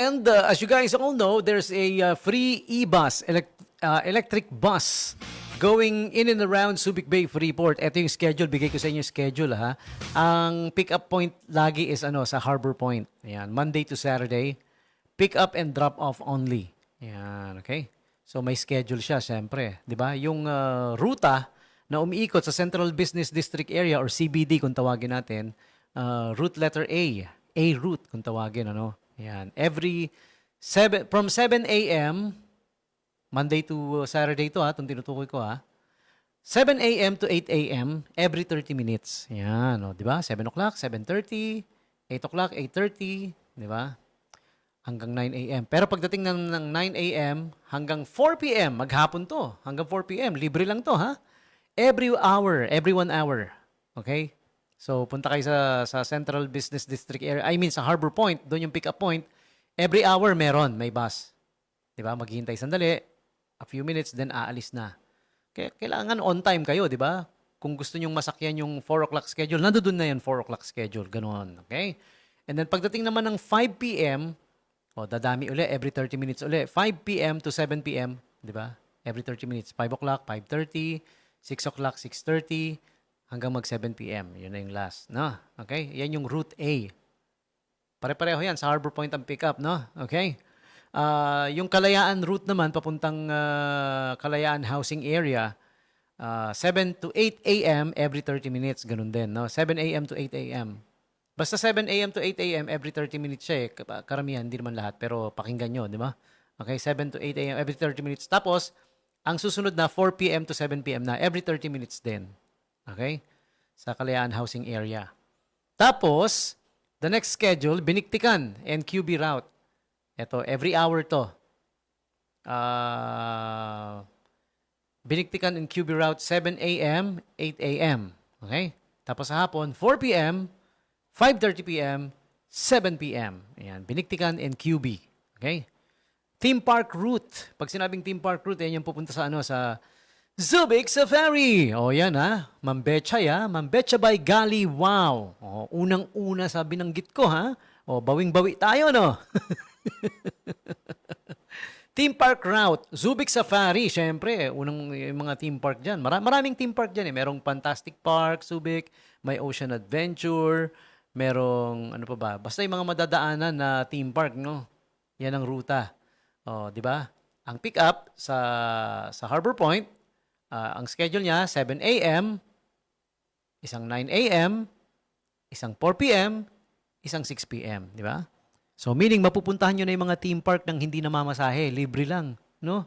And as you guys all know, there's a free e-bus, electric bus going in and around Subic Bay, Freeport. Ito yung schedule. Bigay ko sa inyo yung schedule, ha. Ang pick-up point lagi is sa Harbor Point. Ayan, Monday to Saturday. Pick up and drop off only. Ayan, okay? So may schedule siya, syempre. 'Di ba? Yung ruta na umiikot sa Central Business District Area or CBD kung tawagin natin, route letter A. A route kung tawagin, ano? Ayan. From 7 a.m. Monday to Saturday to, ha, itong tinutukoy ko, ha. 7 a.m. to 8 a.m. every 30 minutes. Yan, o, di ba? 7 o'clock, 7:30, 8 o'clock, 8:30, di ba? Hanggang 9 a.m. Pero pagdating ng 9 a.m. hanggang 4 p.m., maghapon to, hanggang 4 p.m., libre lang to, ha? Every hour, every 1 hour. Okay? So, punta kayo sa Central Business District area. I mean, sa Harbor Point, doon yung pick-up point. Every hour may bus. Di ba? Maghihintay sandali, a few minutes, then aalis na. Kaya kailangan on time kayo, di ba? Kung gusto nyong masakyan yung 4 o'clock schedule, nandoon na yan 4 o'clock schedule. Ganon. Okay? And then pagdating naman ng 5 p.m., dadami uli, every 30 minutes uli. 5 p.m. to 7 p.m., di ba? Every 30 minutes. 5 o'clock, 5:30, 6 o'clock, 6:30, hanggang mag 7 p.m. Yun na yung last. No? Okay? Yan yung route A. Pare-pareho yan. Sa Harbor Point ang pick-up, no? Okay? Yung Kalayaan route naman, papuntang Kalayaan Housing Area, 7 to 8 a.m. every 30 minutes. Ganun din, no? 7 a.m. to 8 a.m. Basta 7 a.m. to 8 a.m. every 30 minutes siya, eh. Karamihan, hindi naman lahat. Pero pakinggan nyo, di ba? Okay, 7 to 8 a.m. every 30 minutes. Tapos, ang susunod na 4 p.m. to 7 p.m. na every 30 minutes din. Okay? Sa Kalayaan Housing Area. Tapos, the next schedule, Biniktikan and QB route. Ito, every hour to. Biniktikan and QB route, 7 a.m., 8 a.m. Okay? Tapos sa hapon, 4 p.m., 5:30 p.m., 7 p.m. Ayan, Biniktikan and QB. Okay? Theme park route. Pag sinabing theme park route, yan yung pupunta sa sa Subic Safari. O yan, ha. Mambechay, ha. Mambechay Gali. Wow. O, unang-una sa binanggit ko, ha. O, bawing-bawi tayo, no? Theme park route. Subic Safari. Siyempre, unang yung mga theme park dyan. Maraming theme park dyan, eh. Merong Fantastic Park, Subic. May Ocean Adventure. Merong, ano pa ba? Basta yung mga madadaanan na theme park, no? Yan ang ruta. O, di ba? Ang pick-up sa Harbor Point, ang schedule niya, 7 a.m., isang 9 a.m., isang 4 p.m., isang 6 p.m., di ba? So, meaning, mapupuntahan nyo na yung mga theme park nang hindi namamasahe. Libre lang, no?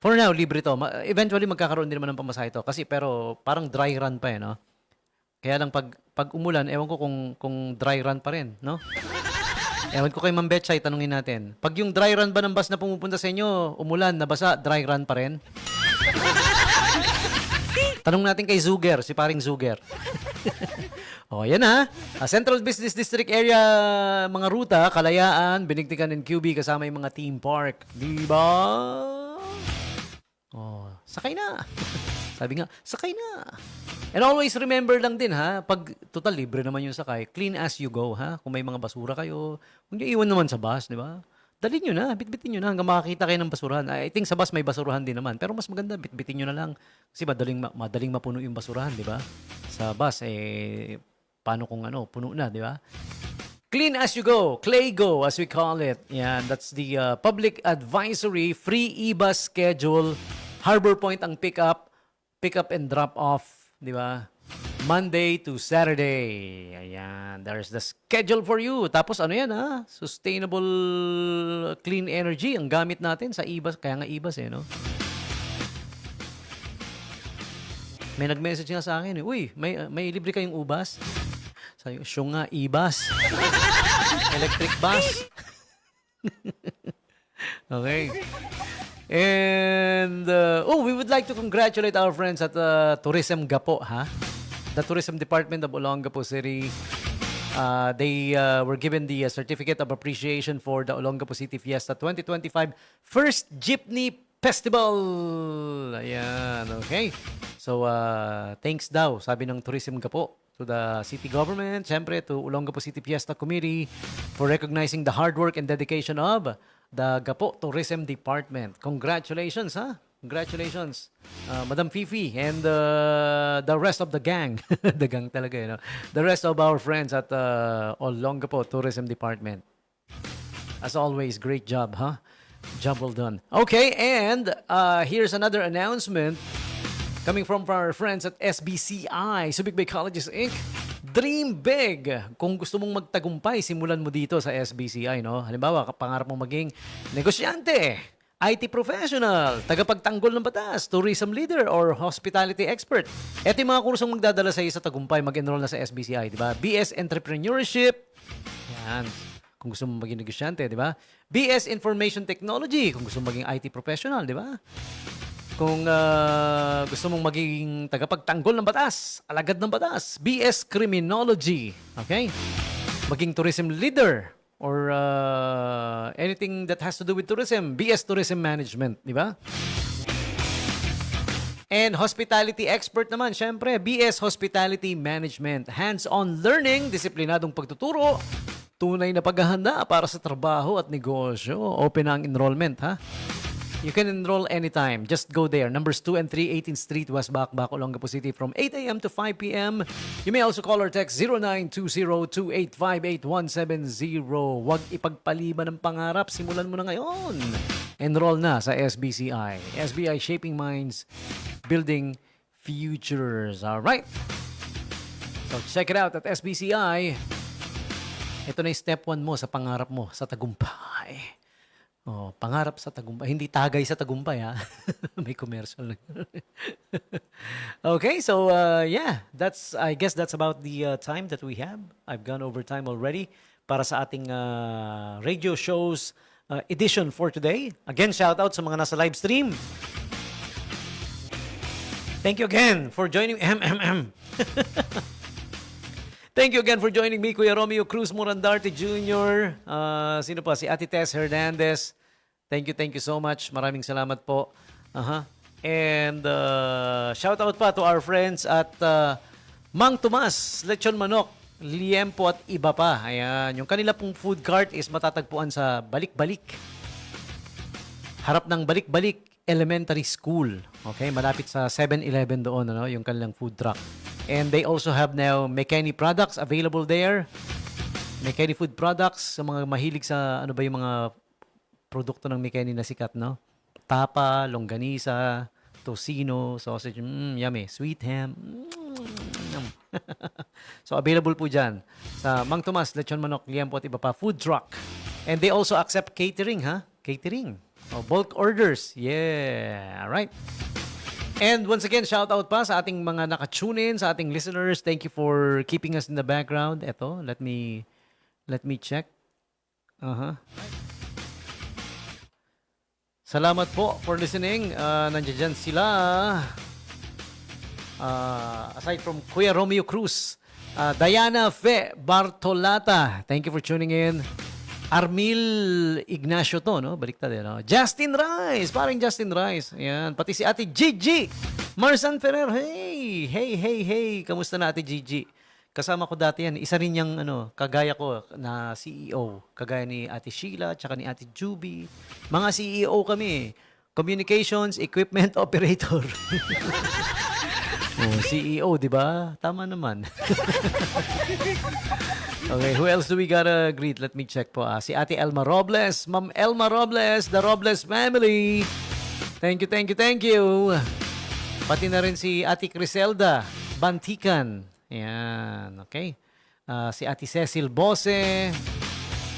For now, libre to. Eventually, magkakaroon din naman ng pamasahe to. Pero parang dry run pa, no? Kaya lang, pag umulan, ewan ko kung dry run pa rin, no? Ewan ko kay Ma'am Betchay, tanungin natin. Pag yung dry run ba ng bus na pumupunta sa inyo, umulan, nabasa, dry run pa rin? Tanong natin kay Zuger, si paring Zuger. Yan ha. Central Business District Area, mga ruta, Kalayaan, Biniktikan and QB, kasama yung mga theme park. Diba? Sakay na. Sabi nga, sakay na. And always remember lang din, ha, pag total libre naman yung sakay, clean as you go, ha. Kung may mga basura kayo, huwag nyo iwan naman sa bus, di ba? Dalhin nyo na, bitbitin nyo na hanggang makakita kayo ng basurahan. I think sa bus may basurahan din naman. Pero mas maganda, bitbitin nyo na lang. Kasi madaling mapuno yung basurahan, di ba? Sa bus, paano kung puno na, di ba? Clean as you go, Claygo as we call it. Yan, that's the public advisory, free e-bus schedule. Harbor Point ang pick up and drop off, di ba? Monday to Saturday. Ayan. There's the schedule for you. Tapos yan, ha? Sustainable clean energy ang gamit natin sa e-bus. Kaya nga e-bus, no? May nag-message nga sa akin, uy, may libre kayong ubas? Sabi ko, siya nga, e-bus. Electric bus. Okay. And, we would like to congratulate our friends at Tourism Gapo, ha? The Tourism Department of Olongapo City. They were given the Certificate of Appreciation for the Olongapo City Fiesta 2025 First Jeepney Festival. Ayan, okay. So, thanks daw, sabi ng Tourism Gapo, to the city government, syempre to Olongapo City Fiesta Committee for recognizing the hard work and dedication of the Gapo Tourism Department. Congratulations, ha? Congratulations, Madam Fifi and the rest of the gang. The gang talaga, you know? The rest of our friends at Olongapo Tourism Department. As always, great job, huh? Job well done. Okay, and here's another announcement coming from our friends at SBCI, Subic Bay Colleges Inc. Dream big! Kung gusto mong magtagumpay, simulan mo dito sa SBCI, no? Halimbawa, pangarap mong maging negosyante, IT professional, tagapagtanggol ng batas, tourism leader, or hospitality expert. Ito yung mga kursong magdadala sa iyo sa tagumpay, mag-enroll na sa SBCI, di ba? BS Entrepreneurship, yan. Kung gusto mong maging negosyante, di ba? BS Information Technology, kung gusto mong maging IT professional, di ba? Kung gusto mong maging tagapagtanggol ng batas, alagad ng batas, BS Criminology, okay? Maging tourism leader, or anything that has to do with tourism, BS Tourism Management, di ba? And hospitality expert naman, syempre, BS Hospitality Management. Hands-on learning, disiplinadong pagtuturo, tunay na paghahanda para sa trabaho at negosyo. Open ang enrollment, ha? You can enroll anytime. Just go there. Numbers 2 and 3, 18th Street, West Bacbac, Olongapo City from 8 a.m. to 5 p.m. You may also call or text 0920-2858-170. Huwag ipagpaliban ng pangarap. Simulan mo na ngayon. Enroll na sa SBCI. SBI Shaping Minds, Building Futures. Alright. So check it out at SBCI. Ito na yung step 1 mo sa pangarap mo sa tagumpay. Oh, pangarap sa tagumpay. Hindi tagay sa tagumpay, ha? May commercial. Okay, so yeah, I guess that's about the time that we have. I've gone over time already para sa ating radio shows edition for today. Again, shout out sa mga nasa live stream. Thank you again for joining me. Thank you again for joining me, Kuya Romeo Cruz Morandarte Jr. Sino pa? Si Ate Tess Hernandez. Thank you so much. Maraming salamat po. And shout out pa to our friends at Mang Tomas, Lechon Manok, Liempo at iba pa. Ayan. Yung kanila pong food cart is matatagpuan sa Balik-Balik. Harap ng Balik-Balik Elementary School. Okay? Malapit sa 7-Eleven doon, ano? Yung kanilang food truck. And they also have now McKinney products available there. McKinney food products, sa mga mahilig sa ano ba yung mga produkto ng McKinney na sikat, no? Tapa, longganisa, tocino, sausage, yummy, sweet ham. So available po dyan sa Mang Tomas, Lechon Manok, Liempo at iba pa food truck. And they also accept catering, ha? Catering. Oh, bulk orders. Yeah, all right. And once again, shout out pa sa ating mga naka-tune in, sa ating listeners. Thank you for keeping us in the background. Eto, let me check. Salamat po for listening. Nandiyan dyan sila. Aside from Kuya Romeo Cruz, Diana Fe Bartolata. Thank you for tuning in. Armil Ignacio to, no? Baliktad, no? Justin Rice, parang Justin Rice. Ayan, pati si Ate Gigi. Marsan Ferrer, hey. Kamusta na Ate Gigi? Kasama ko dati yan. Isa rin yung, kagaya ko na CEO. Kagaya ni Ate Sheila, tsaka ni Ate Juby. Mga CEO kami. Communications Equipment Operator. CEO, di ba? Tama naman. Okay, who else do we gotta greet? Let me check po. Si Ate Elma Robles. Ma'am Elma Robles, the Robles family. Thank you. Pati na rin si Ate Criselda Bantikan. Ayan, okay. Si Ate Cecil Bose.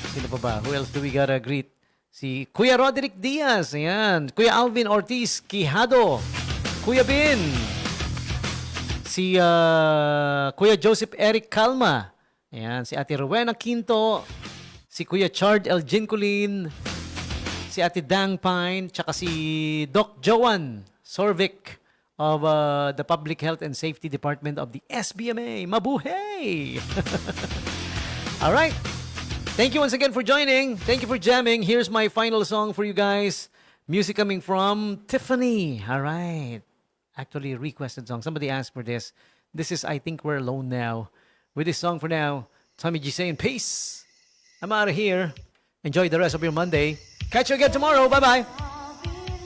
Sino pa ba? Who else do we gotta greet? Si Kuya Roderick Diaz. Ayan. Kuya Alvin Ortiz Quijado. Kuya Bin. Si Kuya Joseph Eric Calma. Ayan, si Ate Rowena Quinto, si Kuya Chard Elgin Colin, si Ate Dang Pine, tsaka si Doc Joan Sorvic of the Public Health and Safety Department of the SBMA. Mabuhay! All right. Thank you once again for joining. Thank you for jamming. Here's my final song for you guys. Music coming from Tiffany. All right. actually requested song. Somebody asked for this. This is I Think We're Alone Now. With this song for now, Tommy G saying peace. I'm out of here. Enjoy the rest of your Monday. Catch you again tomorrow. Bye-bye.